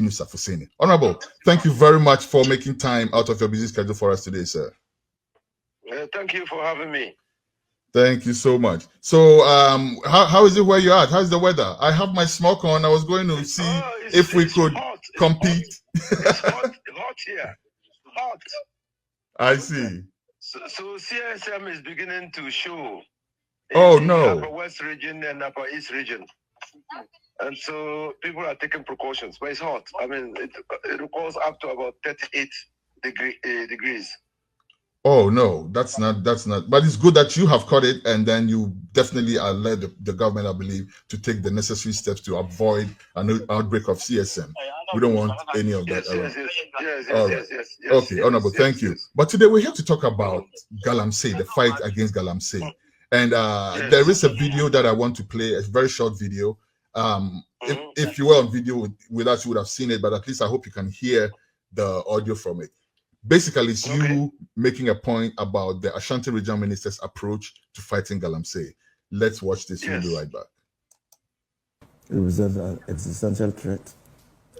Inusah Fuseini. Honorable, thank you very much for making time out of your busy schedule for us today, sir. Thank you for having me. Thank you so much. So, how is it where you're at? How's the weather? I have my smoke on. I was going to see if we could compete. It's hot here. Hot. I see. So CSM is beginning to show. Oh, in no. Upper West region and Upper East region. And so people are taking precautions, but it's hot. I mean, it goes up to about 38 degrees. Oh, no, that's not, but it's good that you have caught it, and then you definitely are led the government, I believe, to take the necessary steps to avoid an outbreak of CSM. We don't want any of that around. Yes. Okay, Honorable, thank you. But today we're here to talk about Galamsey, the fight against Galamsey. And there is a video that I want to play, a very short video. If you were on video with us, you would have seen it, but at least I hope you can hear the audio from it. Basically, it's you making a point about the Ashanti Regional Minister's approach to fighting Galamsey. Let's watch this. We'll be right back. It was an existential threat.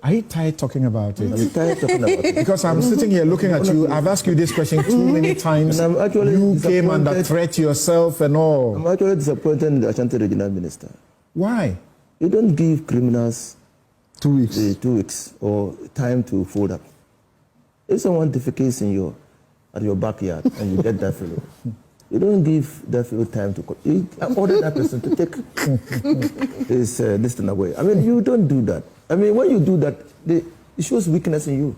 Are you tired talking about it? I'm tired talking about it. Because I'm sitting here looking at you. I've asked you this question too many times. And I'm actually you came under threat yourself and all. I'm actually disappointed in the Ashanti Regional Minister. Why? You don't give criminals 2 weeks. 2 weeks or time to fold up. If someone defecates at your backyard and you get that fellow, you don't give that fellow time to you order that person to take this thing away. I mean, you don't do that. I mean, when you do that, it shows weakness in you.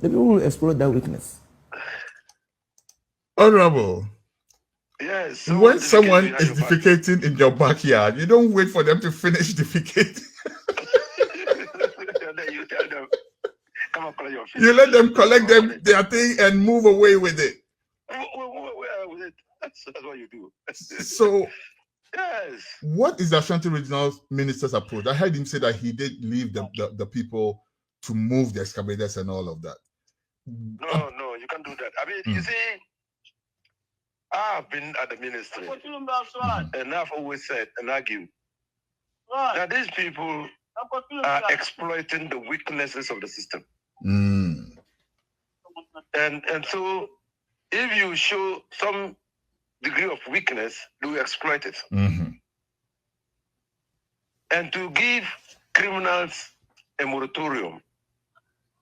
The people will exploit that weakness. Honorable. Yes. When someone is defecating in your backyard, you don't wait for them to finish defecating. You tell them, come on, collect your fish. You let them collect their thing and move away with it. With it. That's what you do. So, yes. What is the Ashanti Regional Minister's approach? I heard him say that he did leave the people to move the excavators and all of that. No, you can't do that. I mean, you see, I've been at the ministry, and I've always said and argued that these people are exploiting the weaknesses of the system. And so, if you show some degree of weakness, they will exploit it. And to give criminals a moratorium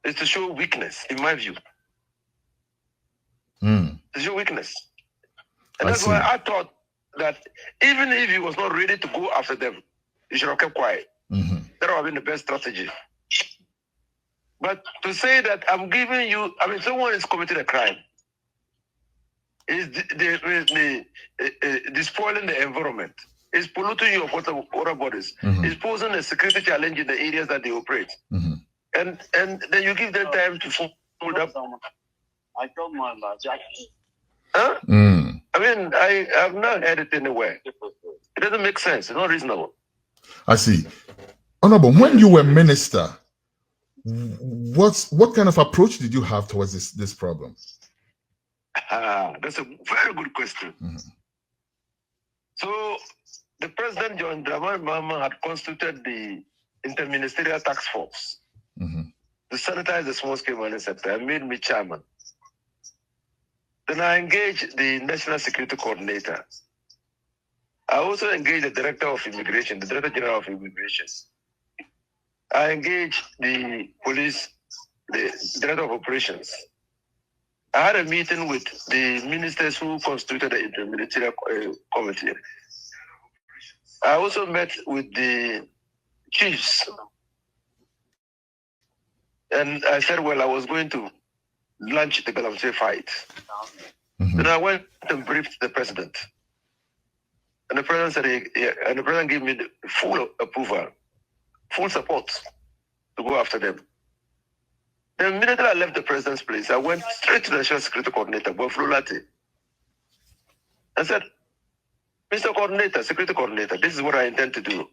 is to show weakness, in my view. To show weakness. And that's why I thought that even if he was not ready to go after them, he should have kept quiet. That would have been the best strategy. But to say that I'm giving you, I mean, someone is committing a crime, is despoiling the environment, is polluting your water bodies, is posing a security challenge in the areas that they operate. And then you give them time to fold up. I told my Jack. Huh? I mean, I have not heard it anywhere. It doesn't make sense. It's not reasonable. I see. Honorable, when you were minister, what kind of approach did you have towards this problem? That's a very good question. So, the President John Dramani Mahama had constituted the Interministerial Task Force to sanitize the small-scale mining sector and made me chairman. Then I engaged the National Security Coordinator. I also engaged the Director of Immigration, the Director General of Immigration. I engaged the police, the Director of Operations. I had a meeting with the ministers who constituted the Interministerial Committee. I also met with the chiefs. And I said, well, I was going to launch the Galamsey fight. Then I went and briefed the president. And the president said, and the president gave me the full approval, full support to go after them. The minute I left the president's place, I went straight to the National Security Coordinator, Bob Flolati. I said, Mr. Coordinator, Security Coordinator, this is what I intend to do.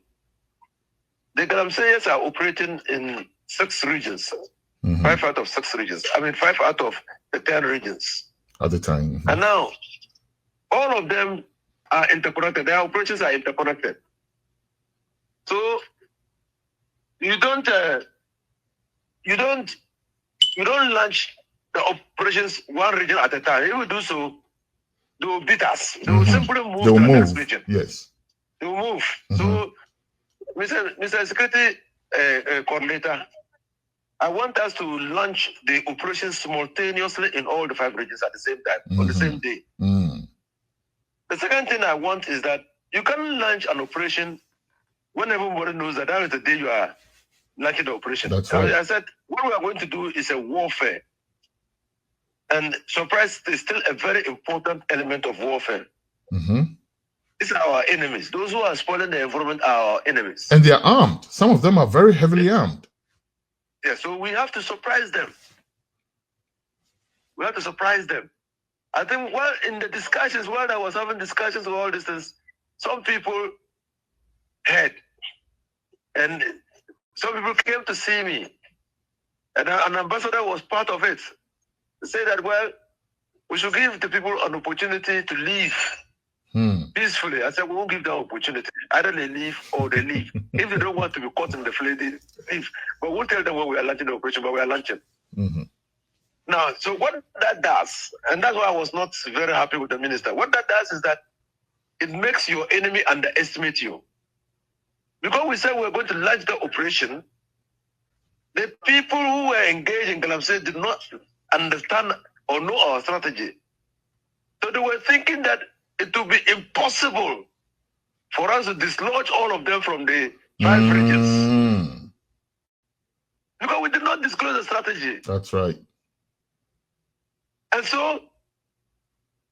The Galamseyers are operating in 6 regions, 5 out of 6 regions. I mean, 5 out of the 10 regions. At the time. And now, all of them are interconnected. Their operations are interconnected. So, you don't you don't launch the operations one region at a time. If you do so, they will beat us. They will simply move to the next region. Yes. They will move. So, Mr. Secretary Coordinator, I want us to launch the operations simultaneously in all the 5 regions at the same time, on the same day. The second thing I want is that you can launch an operation when everybody knows that that is the day you are launching the operation. That's right. I said, what we are going to do is a warfare. And surprise is still a very important element of warfare. These are our enemies. Those who are spoiling the environment are our enemies. And they are armed. Some of them are very heavily armed. Yeah, so we have to surprise them. We have to surprise them. I think while in the discussions, while I was having discussions with all these things, some people heard. And some people came to see me. And an ambassador was part of it. They said that, well, we should give the people an opportunity to leave peacefully. I said, we won't give them opportunity. Either they leave or they leave. If they don't want to be caught in the fray, they leave. But we'll tell them when we are launching the operation, but we are launching. Now, so what that does, and that's why I was not very happy with the minister, what that does is that it makes your enemy underestimate you. Because we said we were going to launch the operation, the people who were engaged in Galamsey did not understand or know our strategy. So they were thinking that it would be impossible for us to dislodge all of them from the 5 regions. Because we did not disclose the strategy. That's right. And so,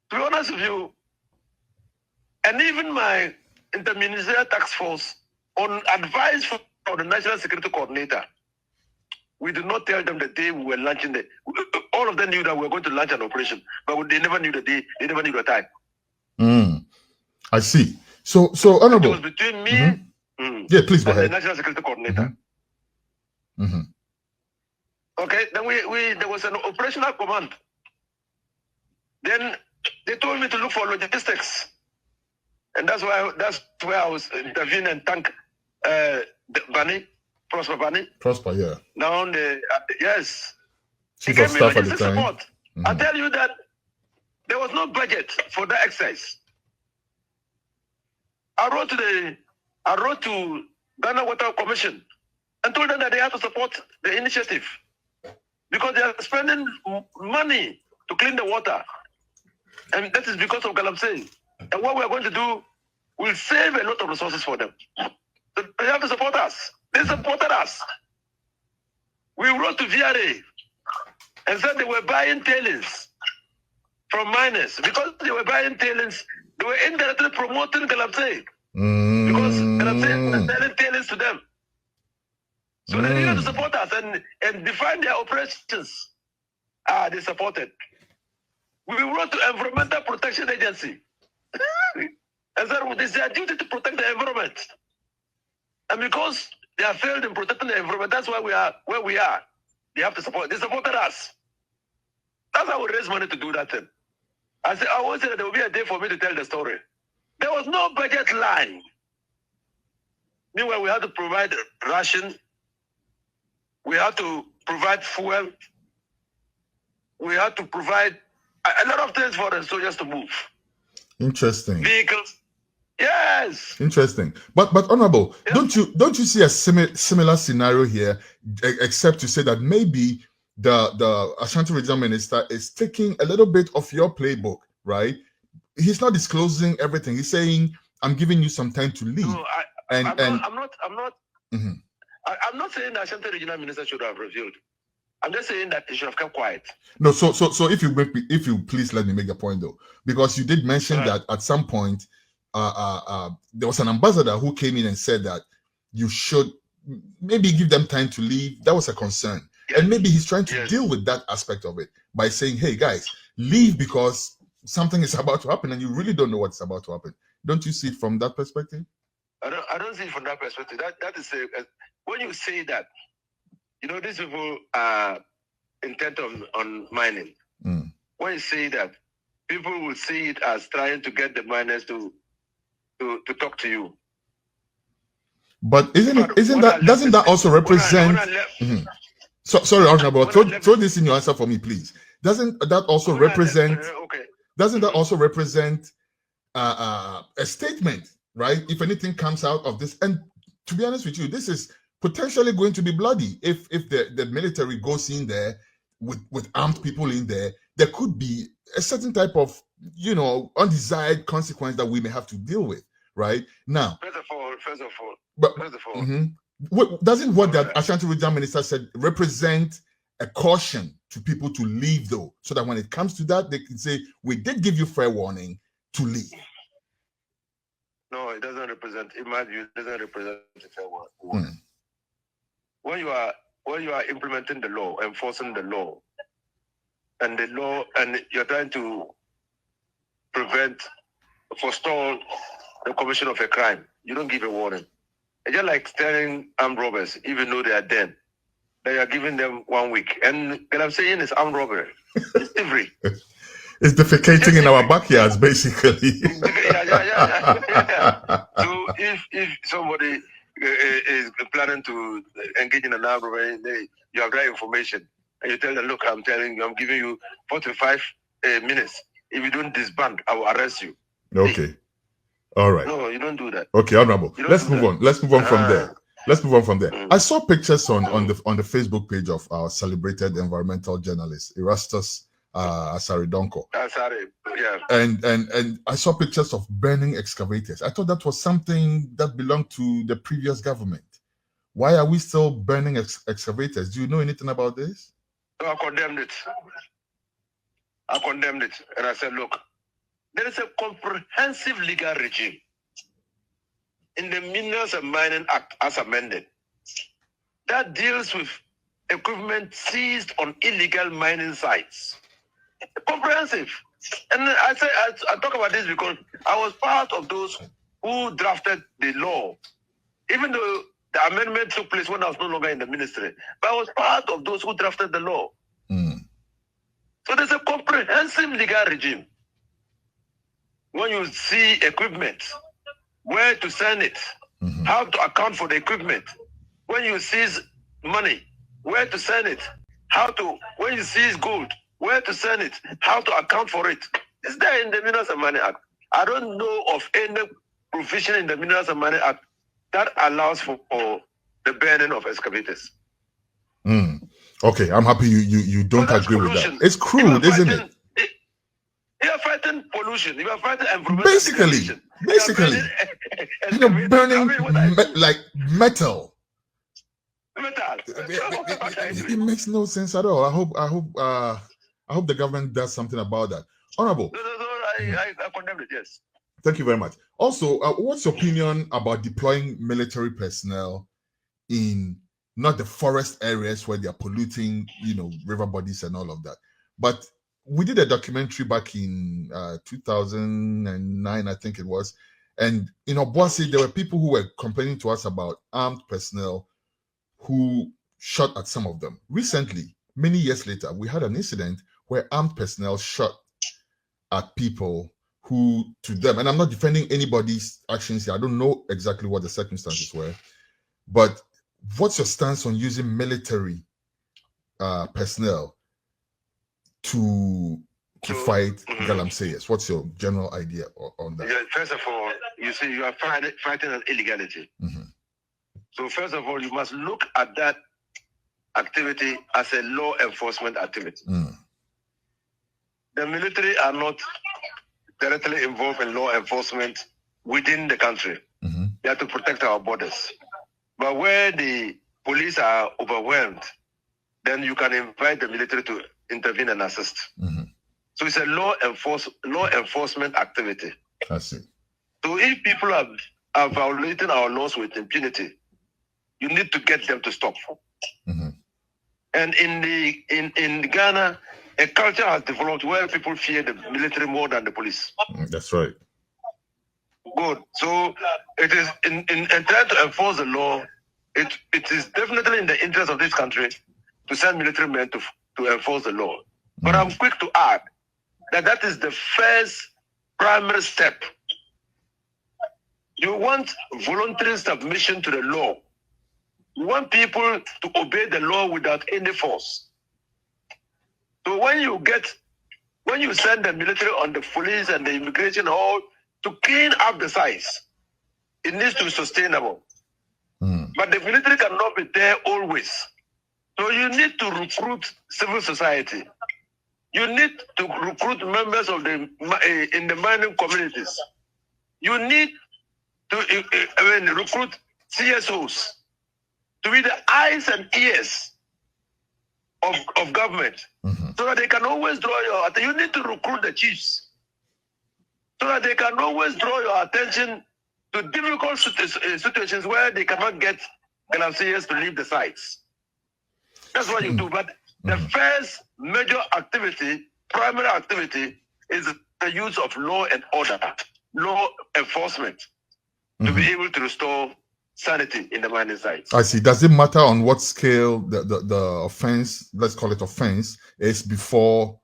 to be honest with you, and even my interministerial task force, on advice from the National Security Coordinator, we did not tell them the day we were launching all of them knew that we were going to launch an operation, but they never knew the day, they never knew the time. I see. So Honorable. It was between me yeah, please go and ahead. the National Security Coordinator. Okay, then there was an operational command. Then they told me to look for logistics. And that's where I was intervening and thank Prosper Bani. Prosper, yeah. Now, yes. Chief of Staff at the time. Support. I tell you that there was no budget for that exercise. I wrote to Ghana Water Commission and told them that they have to support the initiative because they are spending money to clean the water. And that is because of Galamsey. And what we are going to do will save a lot of resources for them. So they have to support us. They supported us. We wrote to VRA and said they were buying tailings from miners. Because they were buying tailings, they were indirectly promoting Galamsey. Because Galamsey was selling tailings to them. So they needed to support us and define their operations. They supported. We wrote to Environmental Protection Agency and said it is their duty to protect the environment. And because they have failed in protecting the environment, that's why we are where we are. They have to support. They supported us. That's how we raise money to do that thing. I always said there will be a day for me to tell the story. There was no budget line. Meanwhile, we had to provide ration. We had to provide fuel. We had to provide a lot of things for the soldiers to move. Interesting. Vehicles. Yes. Interesting. But Honorable, don't you see a similar scenario here, except to say that maybe the Ashanti Regional Minister is taking a little bit of your playbook, right? He's not disclosing everything. He's saying, "I'm giving you some time to leave." No, I'm not saying the Ashanti Regional Minister should have revealed. I'm just saying that he should have kept quiet. No, so if you please let me make a point though, because you did mention that at some point there was an ambassador who came in and said that you should maybe give them time to leave. That was a concern. Yes. And maybe he's trying to deal with that aspect of it by saying, hey guys, leave because something is about to happen and you really don't know what's about to happen. Don't you see it from that perspective? I don't see it from that perspective. That is when you say that, these people are intent on mining. When you say that, people will see it as trying to get the miners to talk to you. But doesn't that also represent? Sorry, Honorable, throw this in your answer for me, please. Doesn't that also represent? Okay. Doesn't that also represent a statement, right? If anything comes out of this, and to be honest with you, this is potentially going to be bloody. If the military goes in there with armed people in there, there could be a certain type of undesired consequence that we may have to deal with, right? Now, First of all, doesn't what that Ashanti Regional Minister said represent a caution to people to leave, though, so that when it comes to that, they can say, we did give you fair warning to leave? No, it doesn't represent, in my view, it doesn't represent a fair warning. When you are implementing the law, enforcing the law, and you're trying to forestall the commission of a crime, you don't give a warning. It's just like telling armed robbers, even though they are dead, that you are giving them 1 week. And what I'm saying is armed robbery. It's thievery. It's defecating in our backyards, basically. Yeah. So if somebody is planning to engage in an armed robbery, you have that information, and you tell them, look, I'm giving you 45 minutes. If you don't disband, I will arrest you. Okay. All right. No, you don't do that. Okay, Honorable. Let's move on. Let's move on from there. I saw pictures on the Facebook page of our celebrated environmental journalist, Erastus Asaridonko. Yeah. And I saw pictures of burning excavators. I thought that was something that belonged to the previous government. Why are we still burning excavators? Do you know anything about this? I condemned it. And I said, look, there is a comprehensive legal regime in the Minerals and Mining Act as amended that deals with equipment seized on illegal mining sites. Comprehensive. And I talk about this because I was part of those who drafted the law, even though the amendment took place when I was no longer in the ministry. But I was part of those who drafted the law. So there's a comprehensive legal regime. When you see equipment, where to send it, how to account for the equipment. When you seize money, where to send it, when you seize gold, where to send it, how to account for it. It's there in the Minerals and Mining Act. I don't know of any provision in the Minerals and Mining Act that allows for the burning of excavators. Okay, I'm happy you don't agree pollution. with that. It's crude, isn't it? You are fighting pollution. You are fighting environmental Basically, burning like metal. It makes no sense at all. I hope the government does something about that. Honorable. No, I condemn it. Yes. Thank you very much. Also, what's your opinion about deploying military personnel in not the forest areas where they are polluting, river bodies and all of that, but we did a documentary back in 2009, I think it was, and in Obuasi there were people who were complaining to us about armed personnel who shot at some of them. Recently, many years later, we had an incident where armed personnel shot at people who, to them, and I'm not defending anybody's actions here, I don't know exactly what the circumstances were, but what's your stance on using military personnel to fight Galamseyers? What's your general idea on that? Yeah, first of all, you see, you are fighting an illegality. So first of all, you must look at that activity as a law enforcement activity. The military are not directly involved in law enforcement within the country. They have to protect our borders. But where the police are overwhelmed, then you can invite the military to intervene and assist. So it's a law enforcement activity. I see. So if people are violating our laws with impunity, you need to get them to stop. And in Ghana, a culture has developed where people fear the military more than the police. That's right. Good. So it is in trying to enforce the law, it is definitely in the interest of this country to send military men to enforce the law. But I'm quick to add that is the first primary step. You want voluntary submission to the law We want people to obey the law without any force. So when you send the military on the police and the immigration all to clean up the sites, it needs to be sustainable. But the military cannot be there always. So you need to recruit civil society. You need to recruit members of in the mining communities. You need to recruit CSOs to be the eyes and ears of government, so that they can always draw your attention. You need to recruit the chiefs so that they can always draw your attention to difficult situations where they cannot get Galamseyers to leave the sites. That's what you do. But the first major activity, primary activity, is the use of law and order, law enforcement, to be able to restore sanity in the mining sites. I see. Does it matter on what scale the offense, let's call it offense, is before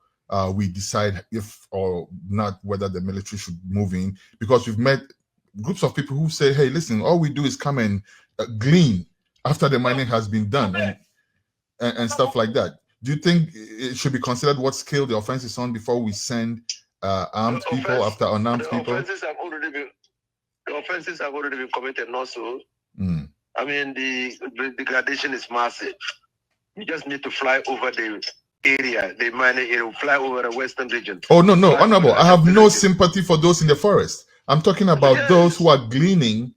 we decide if or not whether the military should move in? Because we've met groups of people who say, hey, listen, all we do is come and glean after the mining has been done and stuff like that. Do you think it should be considered what scale the offense is on before we send armed people after unarmed people? The offenses have already been committed, and also, I mean, the degradation is massive. You just need to fly over the area, the mining area, fly over the western region. Oh, no, Honorable, I have no sympathy for those in the forest. I'm talking about those who are gleaning,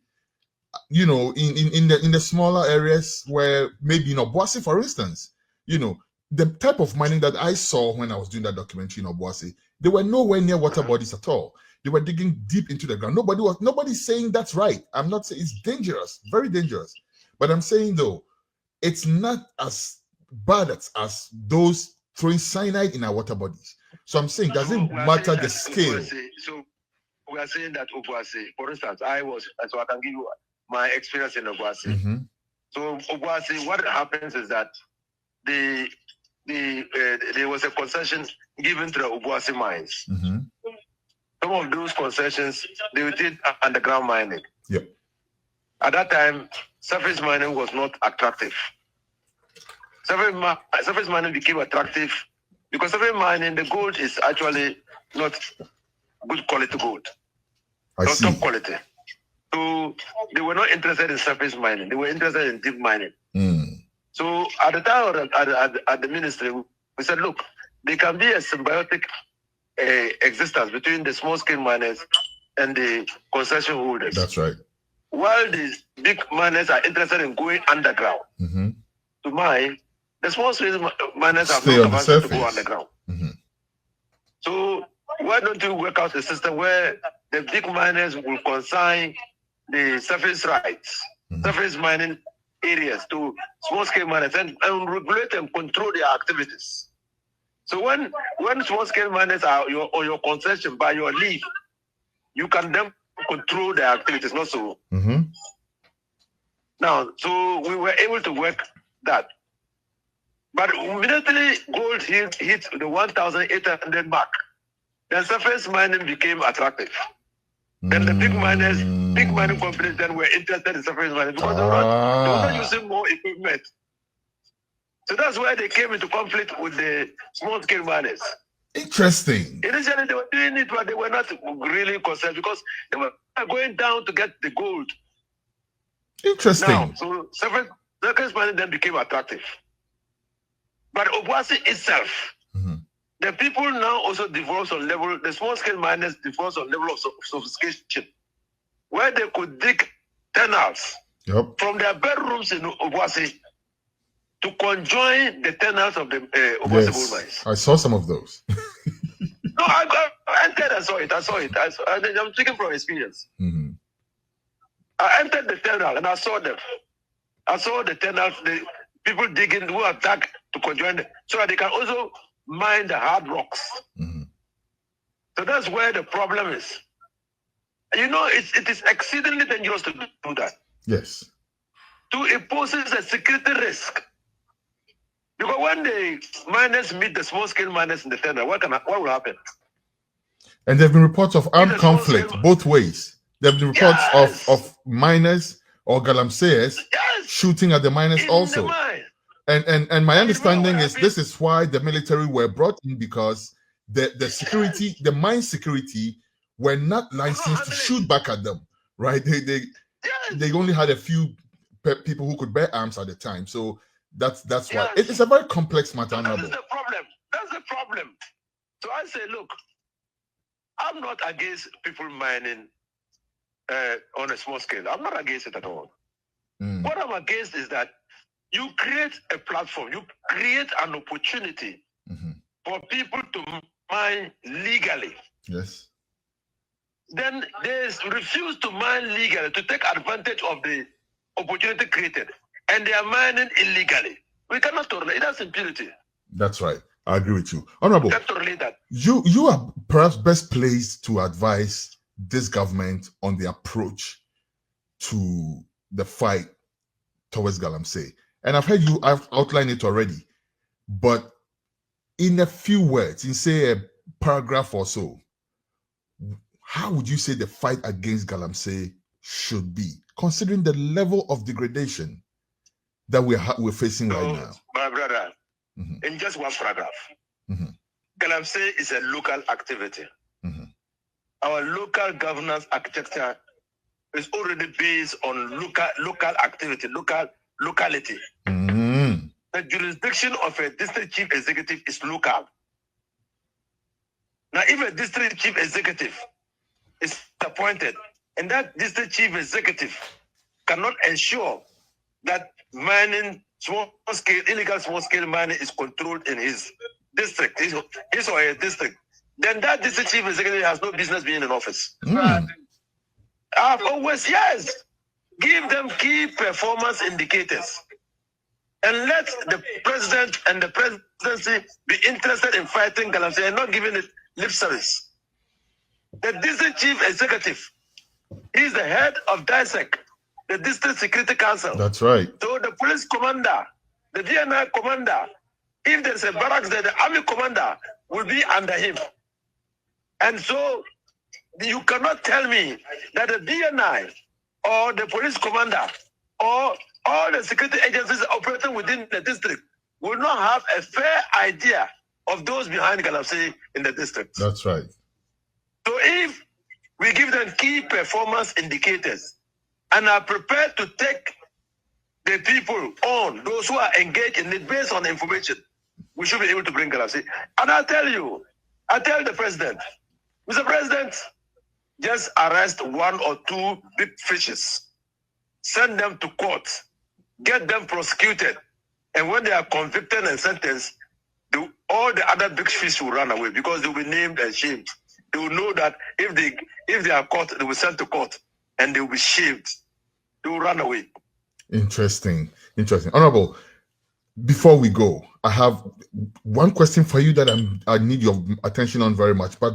you know, in the smaller areas where maybe, Obuasi, for instance, the type of mining that I saw when I was doing that documentary in Obuasi, they were nowhere near water bodies at all. They were digging deep into the ground. Nobody's saying that's right. I'm not saying it's dangerous, very dangerous. But I'm saying, though, it's not as bad as those throwing cyanide in our water bodies. So I'm saying, does it matter the scale? So we are saying that Obuasi, for instance, so I can give you my experience in Obuasi. So Obuasi, what happens is that there was a concession given to the Obuasi mines. Some of those concessions, they did underground mining. Yep. At that time, surface mining was not attractive. Surface mining became attractive because surface mining, the gold is actually not good quality gold. Not top quality. So they were not interested in surface mining. They were interested in deep mining. So at the time at the ministry, we said, look, there can be a symbiotic existence between the small-scale miners and the concession holders. That's right. While these big miners are interested in going underground to mine, the small-scale miners have no capacity to go underground. So why don't you work out a system where the big miners will consign the surface rights, surface mining areas to small-scale miners and regulate and control their activities? So when small-scale miners are on your concession by your leave, you can then control their activities, not so. Now, so we were able to work that. But immediately gold hit the 1,800 mark. Then surface mining became attractive. Then the big mining companies then were interested in surface mining because they were not using more equipment. So that's why they came into conflict with the small-scale miners. Interesting. Initially, they were doing it, but they were not really concerned because they were going down to get the gold. Interesting. Now, so surface mining then became attractive. But Obuasi itself, the people now also developed on level, the small-scale miners developed on level of sophistication, where they could dig tunnels from their bedrooms in Obuasi to conjoin the tunnels of the Obuasi gold mines. I saw some of those. No, I entered, I saw it. I'm speaking from experience. I entered the tunnel and I saw them. I saw the tunnels, the people digging who attack to conjoin them, so that they can also mine the hard rocks. So that's where the problem is. It is exceedingly dangerous to do that. Yes. It poses a security risk. Because when the miners meet the small-scale miners in the tunnel, what will happen? And there have been reports of armed conflict both ways. There have been reports of miners or Galamseyers shooting at the miners in also. the mine. And my understanding is this is why the military were brought in, because the security, the mine security, were not licensed to shoot back at them, right? They only had a few people who could bear arms at the time. So that's why it's a very complex matter. So that is the problem. That's the problem. So I say, look, I'm not against people mining on a small scale. I'm not against it at all. What I'm against is that you create a platform, you create an opportunity for people to mine legally. Yes. Then they refuse to mine legally, to take advantage of the opportunity created, and they are mining illegally. We cannot tolerate that's impunity. That's right. I agree with you. Honorable, that. You are perhaps best placed to advise this government on the approach to the fight towards Galamsey. And I've heard you, I've outlined it already. But in a few words, in say a paragraph or so, how would you say the fight against Galamsey should be, considering the level of degradation that we're facing right now? My brother, in just one paragraph, Galamsey is a local activity. Our local governance architecture is already based on local activity, locality. The jurisdiction of a district chief executive is local. Now, if a district chief executive is appointed and that district chief executive cannot ensure that mining, illegal small-scale mining is controlled in his district, his or her district, then that district chief executive has no business being in office. I've always, give them key performance indicators and let the president and the presidency be interested in fighting Galamsey and not giving it lip service. The district chief executive is the head of DISEC, the District Security Council. That's right. So the police commander, the DNI commander, if there's a barracks there, the army commander will be under him. And so you cannot tell me that the DNI or the police commander or all the security agencies operating within the district will not have a fair idea of those behind Galamsey in the district. That's right. So if we give them key performance indicators and are prepared to take the people on, those who are engaged in it based on information, we should be able to bring Galamsey. And I tell the president, Mr. President, just arrest one or two big fishes, send them to court, get them prosecuted, and when they are convicted and sentenced, all the other big fish will run away because they will be named and shamed. They will know that if they are caught, they will be sent to court and they will be shamed. They will run away. Interesting. Honorable, before we go, I have one question for you that I need your attention on very much, but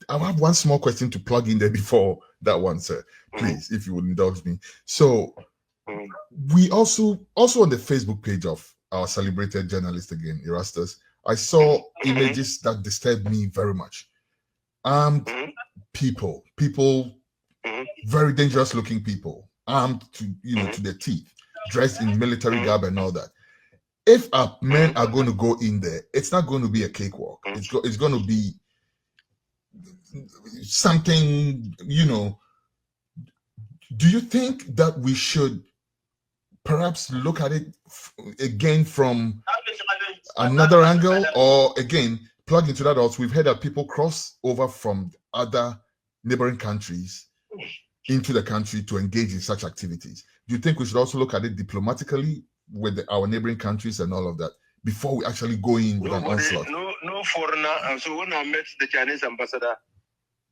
I have one small question to plug in there before that one, sir. Please, if you would indulge me. So we also on the Facebook page of our celebrated journalist again, Erastus, I saw images that disturbed me very much. Armed people, very dangerous looking people, armed to to their teeth, dressed in military garb and all that. If our men are going to go in there, it's not going to be a cakewalk. It's going to be something, Do you think that we should perhaps look at it again from another angle, or again plug into that also? We've heard that people cross over from other neighboring countries into the country to engage in such activities. Do you think we should also look at it diplomatically with our neighboring countries and all of that before we actually go in with an onslaught? No foreigner. And so when I met the Chinese ambassador,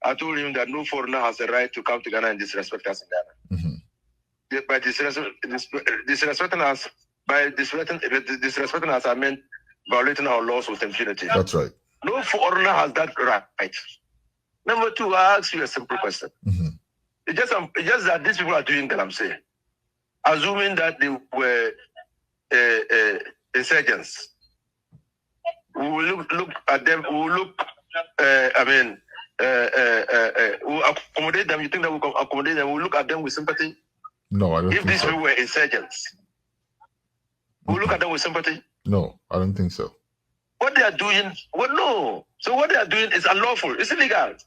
I told him that no foreigner has the right to come to Ghana and disrespect us in Ghana. By disrespecting us, I meant violating our laws with impunity. That's right. No foreigner has that right. Number two, I ask you a simple question. It's just that these people are doing Galamsey, assuming that they were insurgents. We will look at them. We will look. We'll accommodate them. You think that we will accommodate them? We'll look at them with sympathy. No, I don't. If these people were insurgents, We look at them with sympathy. No, I don't think so. What they are doing, no. So what they are doing is unlawful. It's illegal. It's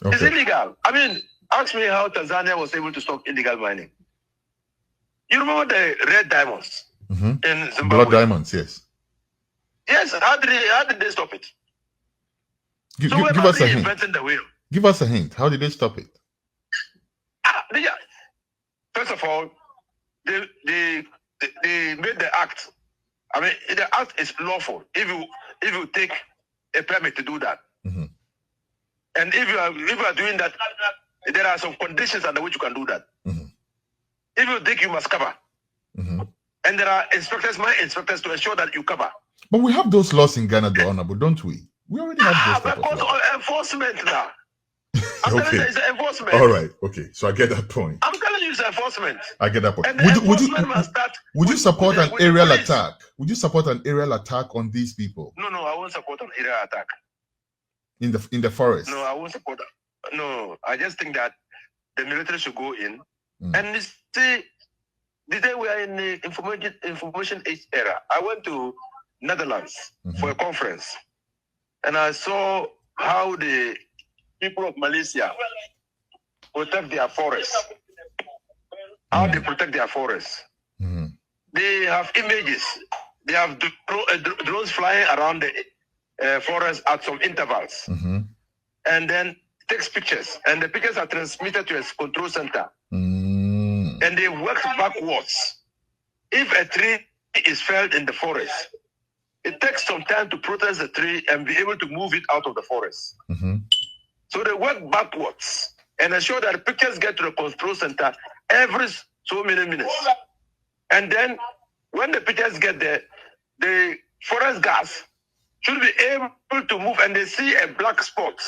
Okay. illegal. I mean, ask me how Tanzania was able to stop illegal mining. You remember the red diamonds in Zimbabwe? Blood diamonds, yes. Yes, how did they stop it? Give So we're us a hint. reinventing the wheel. Give us a hint. How did they stop it? First of all, they made the act. I mean, the act is lawful if you take a permit to do that. Mhm. And if you are doing that, there are some conditions under which you can do that. Mhm. If you dig, you must cover. Mhm. And there are mine inspectors to ensure that you cover. But we have those laws in Ghana, the Honorable, don't we? We already have those type Because of laws. enforcement now. I'm telling Okay. you, it's enforcement. All right. Okay. So I get that point. I'm telling you, it's enforcement. I get that point. And the enforcement must start. Would you support with an the aerial police. attack? Would you support an aerial attack on these people No, I won't support an aerial attack. in the forest? No, I won't support that. No, I just think that the military should go in. Mm. And you see, the day we are in the information age era, I went to Netherlands for a conference, and I saw how the people of Malaysia protect their forests. How they protect their forests. Mhm. They have images. They have drones flying around the forest at some intervals, Mhm. and then takes pictures, and the pictures are transmitted to a control center, Mm. and they work backwards. If a tree is felled in the forest, it takes some time to protest the tree and be able to move it out of the forest. Mhm. So they work backwards and ensure that the pictures get to the control center every so many minutes. And then when the pictures get there, the forest guards should be able to move, and they see a black spot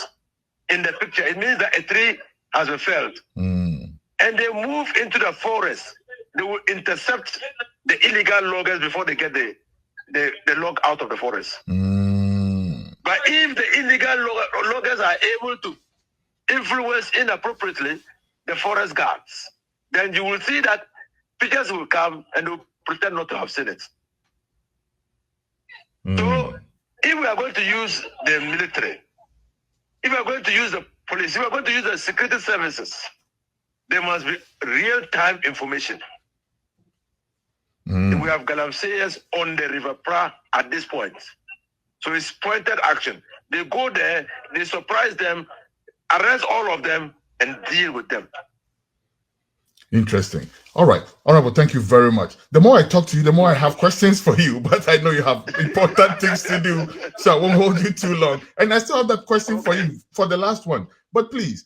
in the picture. It means that a tree has been felled. Mm. And they move into the forest. They will intercept the illegal loggers before they get the log out of the forest. Mm. But if the illegal loggers are able to influence inappropriately the forest guards, then you will see that pictures will come and will pretend not to have seen it. Mm. So if we are going to use the military, if we are going to use the police, if we are going to use the security services, there must be real-time information. Mm. We have Galamseyers on the River Pra at this point. So it's pointed action. They go there, they surprise them, arrest all of them, and deal with them. Interesting. All right. Honorable, thank you very much. The more I talk to you, the more I have questions for you, but I know you have important things to do, so I won't hold you too long. And I still have that question for you for the last one. But please,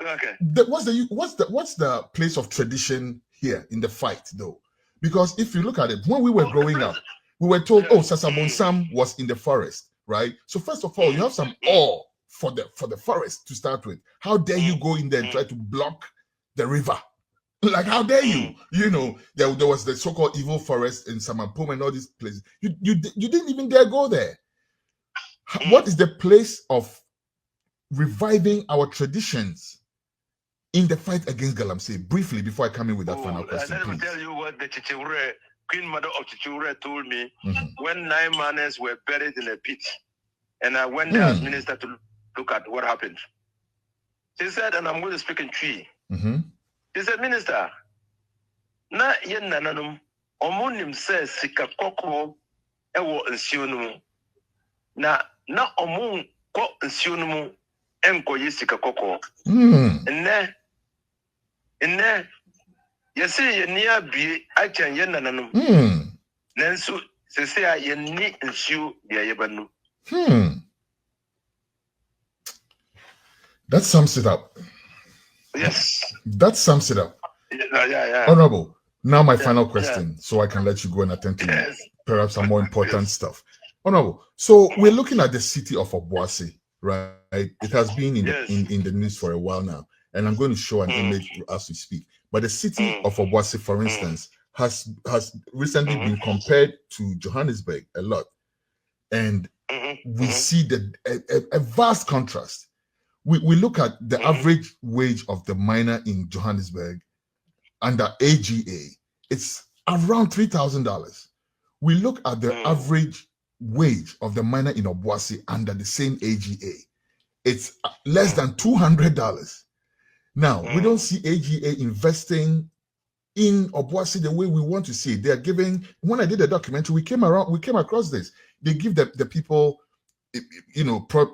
Okay. what's the place of tradition here in the fight, though? Because if you look at it, when we were growing up, we were told, oh, Sasabonsam was in the forest, right? So first of all, you have some awe for the forest to start with. How dare you go in there and try to block the river? Like, how dare you? You know, there was the so-called evil forest in Samampum and all these places. You didn't even dare go there. What is the place of reviving our traditions in the fight against Galamsey? Briefly, before I come in with that final question, let me please. tell you what the Chichiure, Queen Mother of Chichiure told me Mhm. when 9 manners were buried in a pit. And I went there as minister to look at what happened. She said, and I'm going to speak in Twi. Mhm. He said, Minister, na yen nananum, omonim says sika koko ewo nsiunumu. Na omun ko nsiunumu enko ye sika koko. Enne, yesi yenia bi achan yen nananum. Nensu, sese a yenni nsiu biya yebanu. That sums it up. Yes. That sums it up. Yeah. Honorable, now my final question, so I can let you go and attend to perhaps some more important stuff. Honorable, so we're looking at the city of Obuasi, right? It has been in the news for a while now, and I'm going to show an image as we speak. But the city of Obuasi, for instance, has recently been compared to Johannesburg a lot, and we see a vast contrast. We look at the average wage of the miner in Johannesburg under AGA. It's around $3,000. We look at the average wage of the miner in Obuasi under the same AGA. It's less than $200. Now, we don't see AGA investing in Obuasi the way we want to see it. They are giving, when I did the documentary, we came across this. They give the people,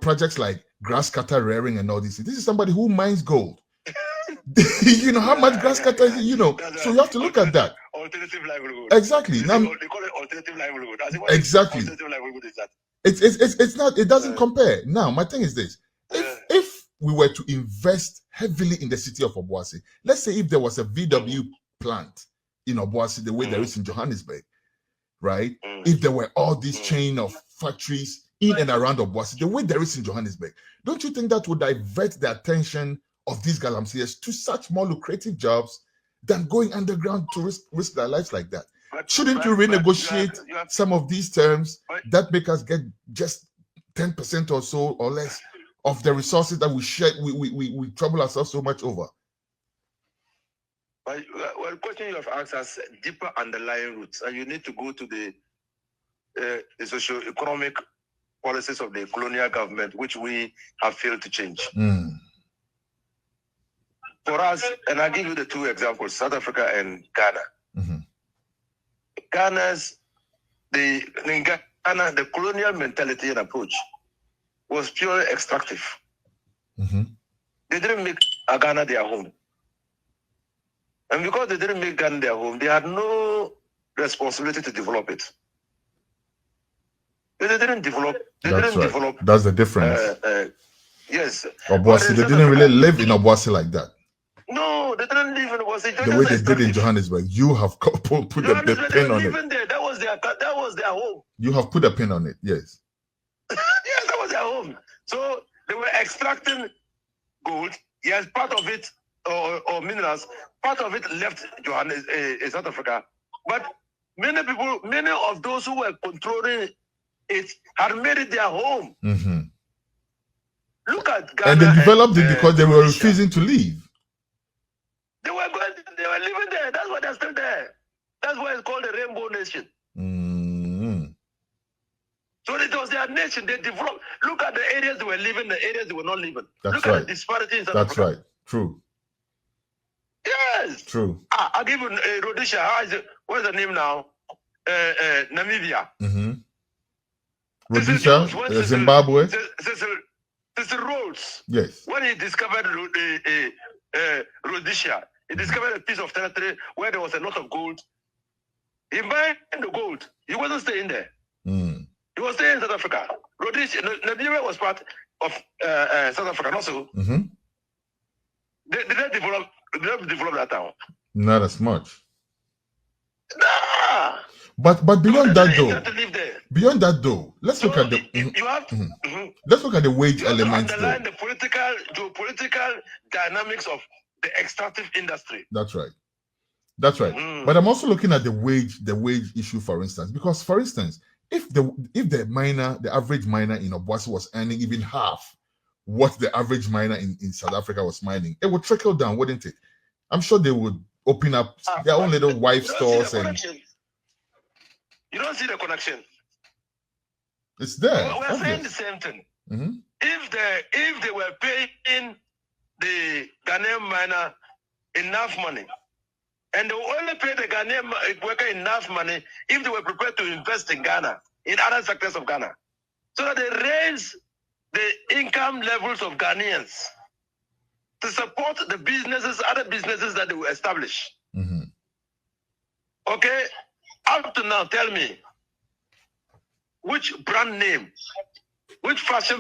projects like grass cutter rearing and all this. This is somebody who mines gold. How much grass cutter, so you have to look at that. Alternative livelihood. Exactly. Now, they call it alternative livelihood. Exactly. Alternative livelihood is that? It's not, it doesn't compare. Now, my thing is this. If we were to invest heavily in the city of Obuasi, let's say if there was a VW plant in Obuasi the way there is in Johannesburg, right? If there were all these chain of factories in and around Obuasi the way there is in Johannesburg, don't you think that would divert the attention of these Galamseyers to such more lucrative jobs than going underground to risk their lives like that? Shouldn't you renegotiate some of these terms that make us get just 10% or so or less of the resources that we share, we trouble ourselves so much over? Well, the question you have asked has deeper underlying roots, and you need to go to the socio-economic policies of the colonial government, which we have failed to change. For us, and I'll give you the two examples, South Africa and Ghana. In Ghana, the colonial mentality and approach was purely extractive. They didn't make Ghana their home. And because they didn't make Ghana their home, they had no responsibility to develop it. They didn't develop. Develop. That's the difference. Yes. Obuasi, they didn't really live in Obuasi like that. No, they didn't live in Obuasi. The way they did in Johannesburg. You have put the pin on it. There. That was their home. You have put a pin on it, yes. Yes, that was their home. So they were extracting gold. Yes, part of it, or minerals, part of it left South Africa. But many of those who were controlling it had made it their home. Look at Ghana. And they developed it because they were refusing to leave. They were living there. That's why they're still there. That's why it's called the Rainbow Nation. So it was their nation. They developed. Look at the areas they were living, the areas they were not living. Look at the disparity in South Africa. That's right. True. Yes. True. I'll give you Rhodesia. How is it? What's the name now? Namibia. Rhodesia, Zimbabwe. Cecil Rhodes. Yes. When he discovered Rhodesia, he discovered a piece of territory where there was a lot of gold. He mined the gold. He wasn't staying there. He was staying in South Africa. Rhodesia, Namibia was part of South Africa, not so. They didn't develop that town. Not as much. Nah. But beyond that though, let's look at the let's look at the wage element. Underline the geopolitical dynamics of the extractive industry. That's right. But I'm also looking at the wage issue, for instance, because for instance, if the average miner in Obuasi was earning even half what the average miner in South Africa was mining, it would trickle down, wouldn't it? I'm sure they would open up their own little wife stores and. You don't see the connection. It's there. We're saying the same thing. If they were paying the Ghanaian miner enough money, and they will only pay the Ghanaian worker enough money if they were prepared to invest in Ghana, in other sectors of Ghana, so that they raise the income levels of Ghanaians to support the businesses, other businesses that they will establish. Okay? Up to now, tell me, which fashion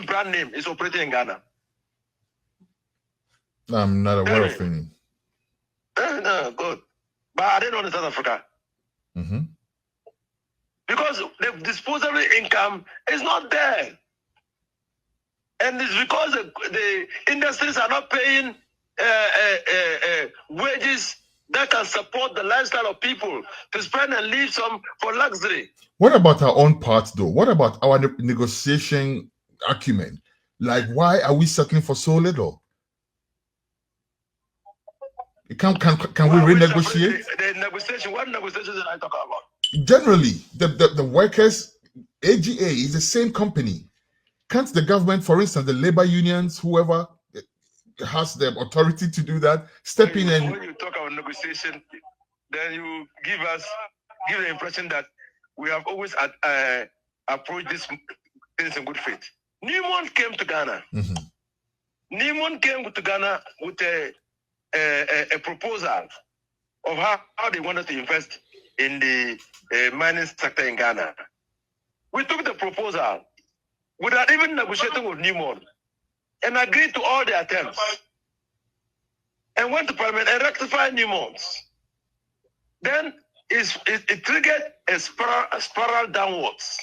brand name is operating in Ghana? I'm not aware of any. No, good. But I didn't know in South Africa. Because the disposable income is not there. And it's because the industries are not paying wages that can support the lifestyle of people to spend and leave some for luxury. What about our own part, though? What about our negotiation acumen? Like, why are we settling for so little? Can we renegotiate? The negotiation, what negotiations did I talk about? Generally, the workers, AGA is the same company. Can't the government, for instance, the labor unions, whoever has the authority to do that, step in and... When you talk about negotiation, then you give the impression that we have always approached this things in good faith. Newman came to Ghana. Newman came to Ghana with a proposal of how they wanted to invest in the mining sector in Ghana. We took the proposal without even negotiating with Newman and agreed to all their terms and went to Parliament and rectified Newman's. Then it triggered a spiral downwards.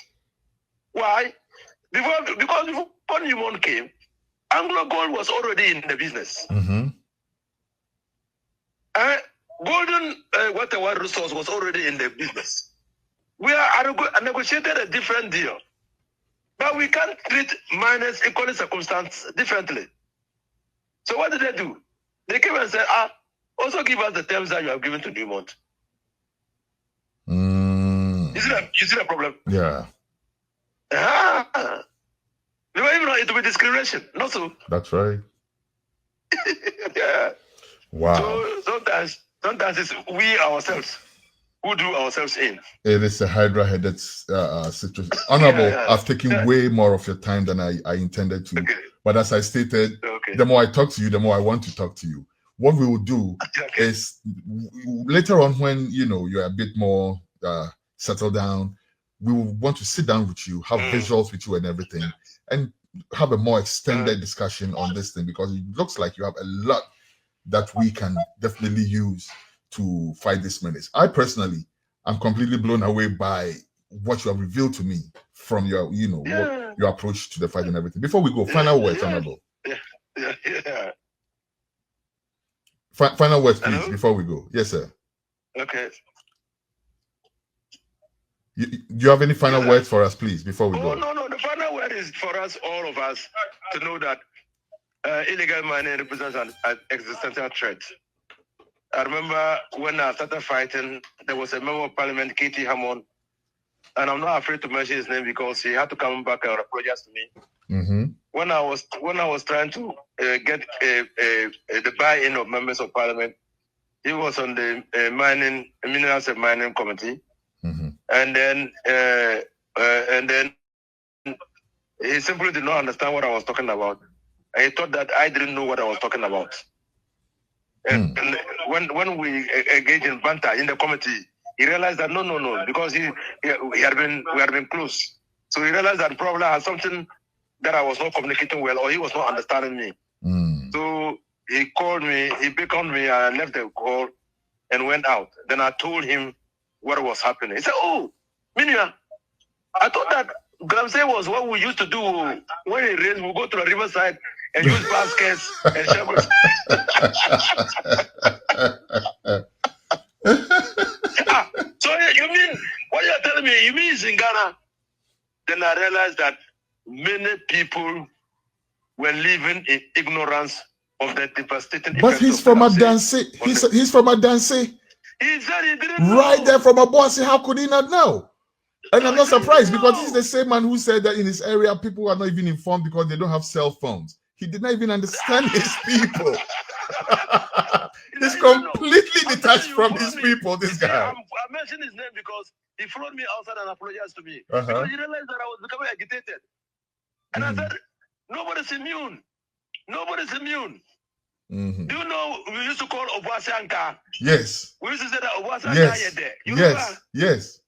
Why? Because before Newman came, Anglo Gold was already in the business. Golden water resource was already in the business. We negotiated a different deal. But we can't treat miners equally circumstances differently. So what did they do? They came and said, also give us the terms that you have given to Newmont. You see the problem? Yeah. It will be discrimination. Not so. That's right. Yeah. Wow. So sometimes it's we ourselves who do ourselves in. It is a hydra-headed situation. Honorable, I've taken way more of your time than I intended to. Okay. But as I stated, the more I talk to you, the more I want to talk to you. What we will do is later on, when you're a bit more settled down, we will want to sit down with you, have visuals with you and everything, and have a more extended discussion on this thing, because it looks like you have a lot that we can definitely use to fight this menace. I personally am completely blown away by what you have revealed to me from your, your approach to the fight and everything. Before we go, final words, Honorable. Final words, please, before we go. Yes, sir. Okay. Do you have any final words for us, please, before we go? No. The final word is for us, all of us, to know that illegal mining represents an existential threat. I remember when I started fighting, there was a member of Parliament, K.T. Hammond, and I'm not afraid to mention his name because he had to come back and apologize to me. When I was trying to get the buy-in of members of Parliament, he was on the Minerals and Mining Committee, and then he simply did not understand what I was talking about. And he thought that I didn't know what I was talking about. And when we engaged in banter in the committee, he realized that no, because we had been close. So he realized that probably I had something that I was not communicating well, or he was not understanding me. So he called me, he beckoned me, I left the call and went out. Then I told him what was happening. He said, "Oh, Minia, I thought that Galamsey was what we used to do when it rains. We go to the riverside and use baskets and shovels." So you mean what you're telling me? You mean it's in Ghana? Then I realized that many people were living in ignorance of the devastating. But he's from Adanse. He's from Adanse. He said he didn't know. Right there from Adanse. How could he not know? And I'm not surprised, because he's the same man who said that in his area people are not even informed because they don't have cell phones. He did not even understand his people. He's completely detached from his people, this guy. I mentioned his name because he followed me outside and apologized to me. Because he realized that I was becoming agitated. And I said, nobody's immune. Nobody's immune. Do you know we used to call Obuasianka? Yes. We used to say that Obuasianka is there. You know that? Yes.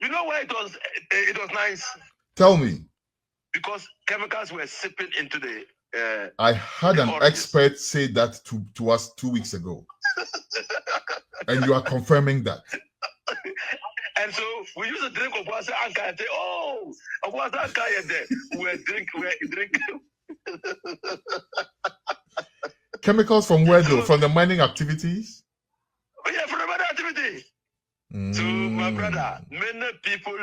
You know why it was nice? Tell me. Because chemicals were seeping into the I had an expert say that to us 2 weeks ago. And you are confirming that. And so we used to drink Obuasianka and say, "Oh, Obuasianka is there." We're drinking. Chemicals from where though? From the mining activities? Yeah, from the mining activity. So, my brother, many people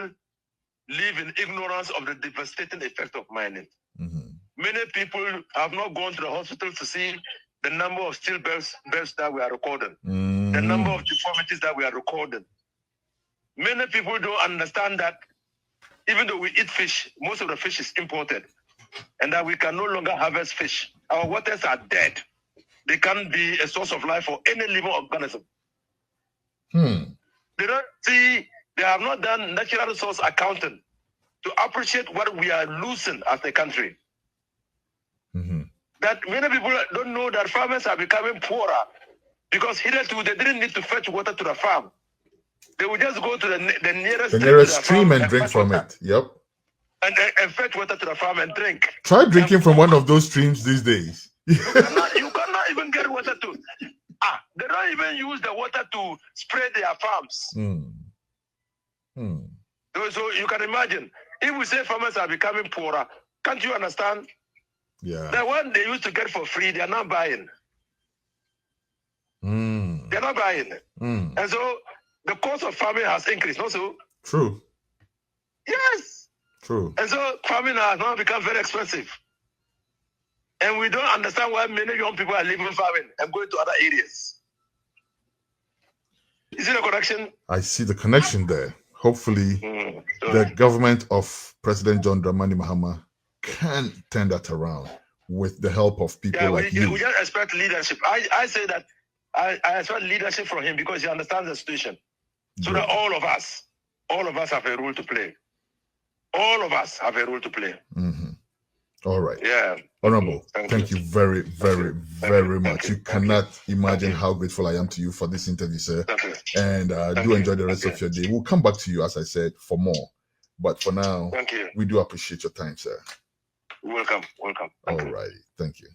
live in ignorance of the devastating effect of mining. Many people have not gone to the hospital to see the number of stillbirths that we are recording, the number of deformities that we are recording. Many people don't understand that even though we eat fish, most of the fish is imported, and that we can no longer harvest fish. Our waters are dead. They can't be a source of life for any living organism. They don't see, they have not done natural resource accounting to appreciate what we are losing as a country. That many people don't know that farmers are becoming poorer because hitherto they didn't need to fetch water to the farm. They would just go to the nearest stream and drink from it. Yep. And fetch water to the farm and drink. Try drinking from one of those streams these days. You cannot even get water to. They don't even use the water to spray their farms. So you can imagine, if we say farmers are becoming poorer, can't you understand? Yeah. The one they used to get for free, they are not buying. They're not buying. And so the cost of farming has increased also. True. Yes. True. And so farming has now become very expensive. And we don't understand why many young people are leaving farming and going to other areas. You see the connection? I see the connection there. Hopefully, the government of President John Dramani Mahama can turn that around with the help of people like you. We just expect leadership. I say that I expect leadership from him because he understands the situation. So that all of us have a role to play. All of us have a role to play. All right. Yeah. Honorable, thank you very, very, very much. You cannot imagine how grateful I am to you for this interview, sir. And do enjoy the rest of your day. We'll come back to you, as I said, for more. But for now, we do appreciate your time, sir. Welcome. All right. Thank you.